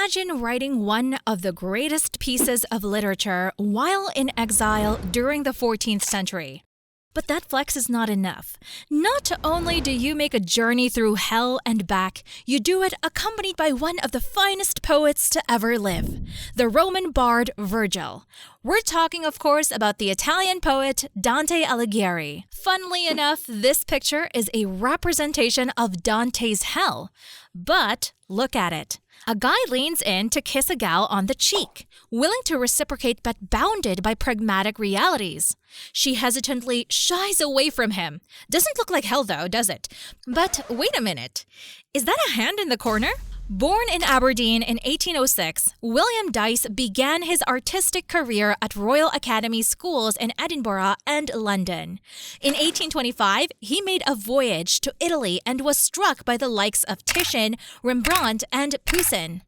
Imagine writing one of the greatest pieces of literature while in exile during the 14th century. But that flex is not enough. Not only do you make a journey through hell and back, you do it accompanied by one of the finest poets to ever live, the Roman bard Virgil. We're talking, of course, about the Italian poet Dante Alighieri. Funnily enough, this picture is a representation of Dante's hell. But look at it. A guy leans in to kiss a gal on the cheek, willing to reciprocate but bounded by pragmatic realities. She hesitantly shies away from him. Doesn't look like hell though, does it? But wait a minute. Is that a hand in the corner? Born in Aberdeen in 1806, William Dyce began his artistic career at Royal Academy schools in Edinburgh and London. In 1825, he made a voyage to Italy and was struck by the likes of Titian, Rembrandt, and Poussin.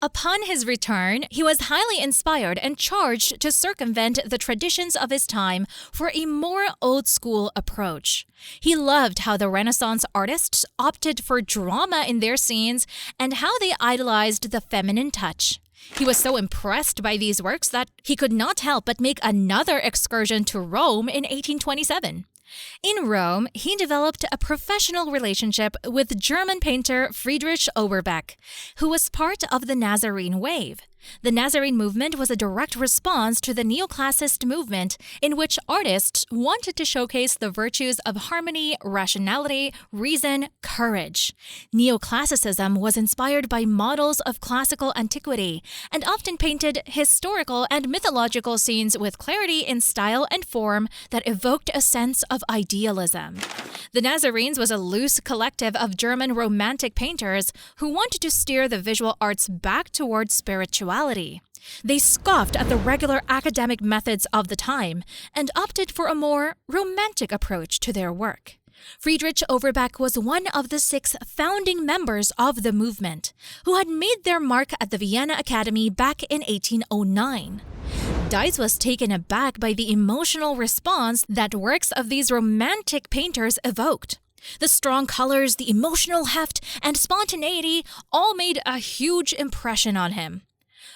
Upon his return, he was highly inspired and charged to circumvent the traditions of his time for a more old-school approach. He loved how the Renaissance artists opted for drama in their scenes and how they idolized the feminine touch. He was so impressed by these works that he could not help but make another excursion to Rome in 1827. In Rome, he developed a professional relationship with German painter Friedrich Oberbeck, who was part of the Nazarene wave. The Nazarene movement was a direct response to the neoclassicist movement in which artists wanted to showcase the virtues of harmony, rationality, reason, courage. Neoclassicism was inspired by models of classical antiquity and often painted historical and mythological scenes with clarity in style and form that evoked a sense of idealism. The Nazarenes was a loose collective of German romantic painters who wanted to steer the visual arts back towards spirituality. They scoffed at the regular academic methods of the time and opted for a more romantic approach to their work. Friedrich Overbeck was one of the 6 founding members of the movement, who had made their mark at the Vienna Academy back in 1809. Dyce was taken aback by the emotional response that works of these romantic painters evoked. The strong colors, the emotional heft, and spontaneity all made a huge impression on him.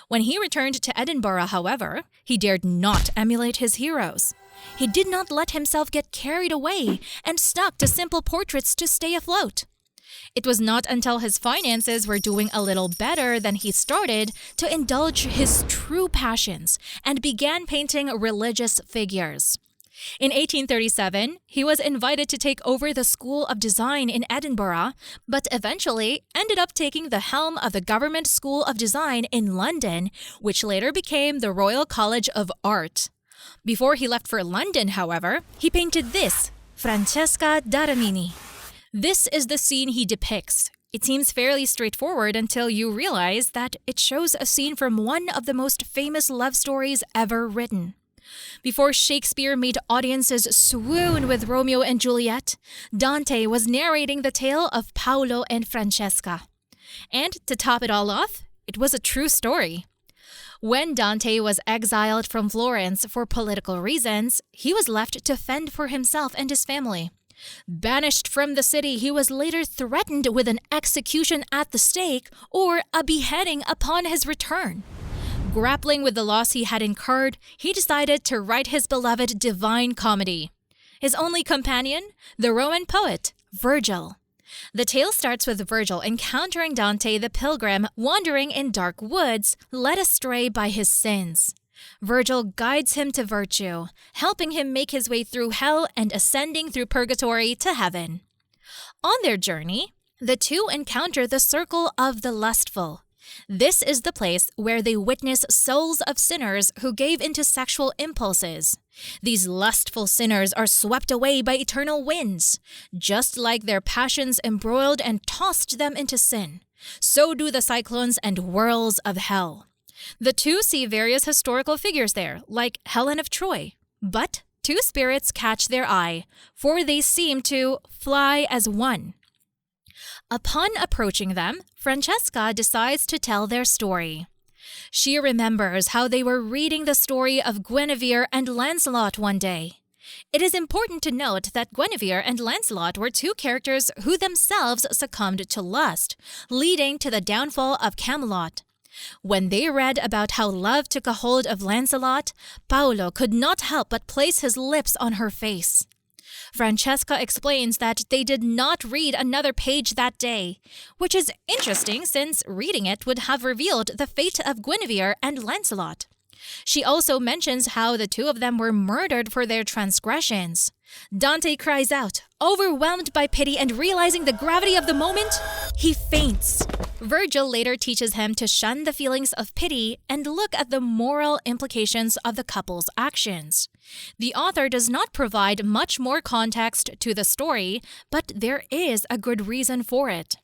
When he returned to Edinburgh, however, he dared not emulate his heroes. He did not let himself get carried away and stuck to simple portraits to stay afloat. It was not until his finances were doing a little better than he started to indulge his true passions and began painting religious figures. In 1837, he was invited to take over the School of Design in Edinburgh, but eventually ended up taking the helm of the Government School of Design in London, which later became the Royal College of Art. Before he left for London, however, he painted this, Francesca da Rimini. This is the scene he depicts. It seems fairly straightforward until you realize that it shows a scene from one of the most famous love stories ever written. Before Shakespeare made audiences swoon with Romeo and Juliet, Dante was narrating the tale of Paolo and Francesca. And to top it all off, it was a true story. When Dante was exiled from Florence for political reasons, he was left to fend for himself and his family. Banished from the city, he was later threatened with an execution at the stake or a beheading upon his return. Grappling with the loss he had incurred, he decided to write his beloved Divine Comedy. His only companion, the Roman poet, Virgil. The tale starts with Virgil encountering Dante the pilgrim wandering in dark woods, led astray by his sins. Virgil guides him to virtue, helping him make his way through hell and ascending through purgatory to heaven. On their journey, the two encounter the circle of the lustful. This is the place where they witness souls of sinners who gave into sexual impulses. These lustful sinners are swept away by eternal winds. Just like their passions embroiled and tossed them into sin, so do the cyclones and whirls of hell. The two see various historical figures there, like Helen of Troy. But 2 spirits catch their eye, for they seem to fly as one. Upon approaching them, Francesca decides to tell their story. She remembers how they were reading the story of Guinevere and Lancelot one day. It is important to note that Guinevere and Lancelot were two characters who themselves succumbed to lust, leading to the downfall of Camelot. When they read about how love took a hold of Lancelot, Paolo could not help but place his lips on her face. Francesca explains that they did not read another page that day, which is interesting since reading it would have revealed the fate of Guinevere and Lancelot. She also mentions how the two of them were murdered for their transgressions. Dante cries out, overwhelmed by pity and realizing the gravity of the moment, he faints. Virgil later teaches him to shun the feelings of pity and look at the moral implications of the couple's actions. The author does not provide much more context to the story, but there is a good reason for it.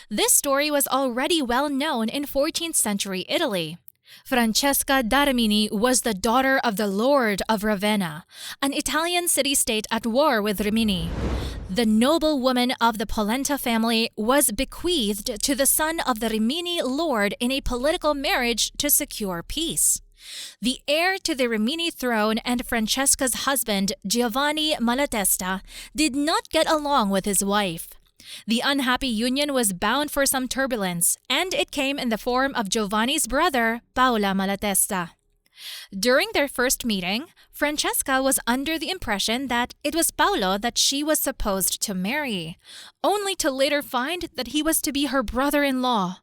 This story was already well known in 14th century Italy. Francesca da Rimini was the daughter of the Lord of Ravenna, an Italian city-state at war with Rimini. The noble woman of the Polenta family was bequeathed to the son of the Rimini lord in a political marriage to secure peace. The heir to the Rimini throne and Francesca's husband, Giovanni Malatesta, did not get along with his wife. The unhappy union was bound for some turbulence, and it came in the form of Giovanni's brother, Paolo Malatesta. During their first meeting, Francesca was under the impression that it was Paolo that she was supposed to marry, only to later find that he was to be her brother-in-law.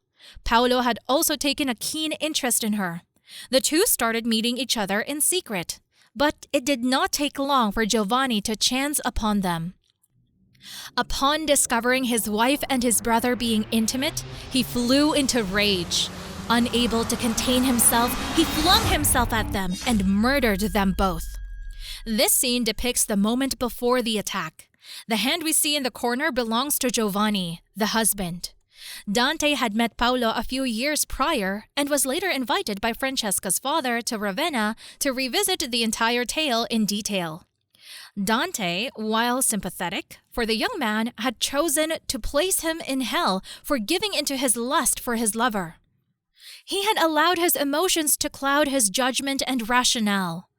Paolo had also taken a keen interest in her. The two started meeting each other in secret, but it did not take long for Giovanni to chance upon them. Upon discovering his wife and his brother being intimate, he flew into rage. Unable to contain himself, he flung himself at them and murdered them both. This scene depicts the moment before the attack. The hand we see in the corner belongs to Giovanni, the husband. Dante had met Paolo a few years prior and was later invited by Francesca's father to Ravenna to revisit the entire tale in detail. Dante, while sympathetic for the young man, had chosen to place him in hell for giving into his lust for his lover. He had allowed his emotions to cloud his judgment and rationale.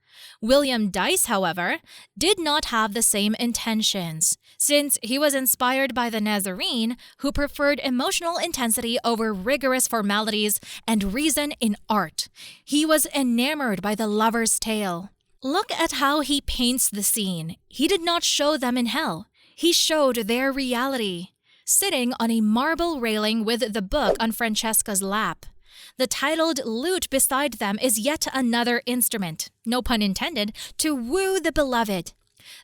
William Dyce, however, did not have the same intentions, since he was inspired by the Nazarene, who preferred emotional intensity over rigorous formalities and reason in art. He was enamored by the lover's tale. Look at how he paints the scene. He did not show them in hell. He showed their reality. Sitting on a marble railing with the book on Francesca's lap. The titled lute beside them is yet another instrument, no pun intended, to woo the beloved.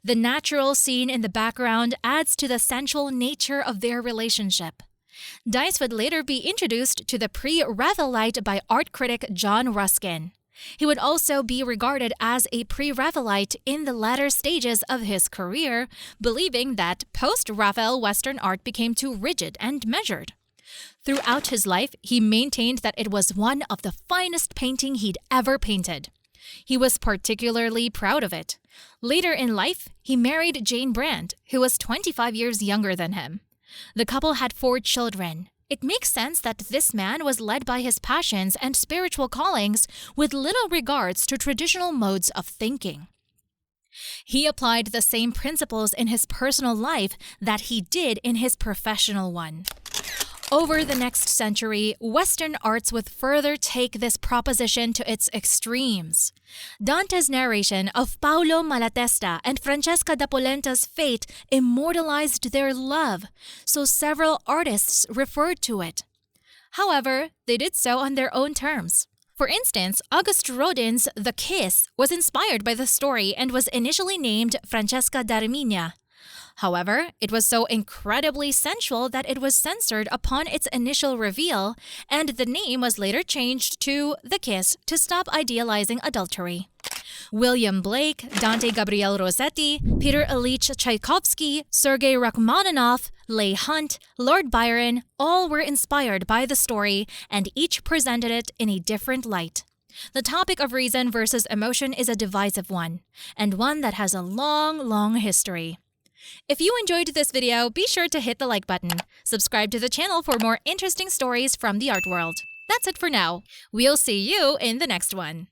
The natural scene in the background adds to the sensual nature of their relationship. Dyce would later be introduced to the pre-Raphaelite by art critic John Ruskin. He would also be regarded as a pre-Raphaelite in the latter stages of his career, believing that post-Raphael Western art became too rigid and measured. Throughout his life, he maintained that it was one of the finest painting he'd ever painted. He was particularly proud of it. Later in life, he married Jane Brand, who was 25 years younger than him. The couple had 4 children. It makes sense that this man was led by his passions and spiritual callings with little regards to traditional modes of thinking. He applied the same principles in his personal life that he did in his professional one. Over the next century, Western arts would further take this proposition to its extremes. Dante's narration of Paolo Malatesta and Francesca da Polenta's fate immortalized their love, so several artists referred to it. However, they did so on their own terms. For instance, Auguste Rodin's The Kiss was inspired by the story and was initially named Francesca da Rimini. However, it was so incredibly sensual that it was censored upon its initial reveal, and the name was later changed to The Kiss to stop idealizing adultery. William Blake, Dante Gabriel Rossetti, Peter Ilyich Tchaikovsky, Sergei Rachmaninoff, Leigh Hunt, Lord Byron, all were inspired by the story, and each presented it in a different light. The topic of reason versus emotion is a divisive one, and one that has a long history. If you enjoyed this video, be sure to hit the like button. Subscribe to the channel for more interesting stories from the art world. That's it for now. We'll see you in the next one.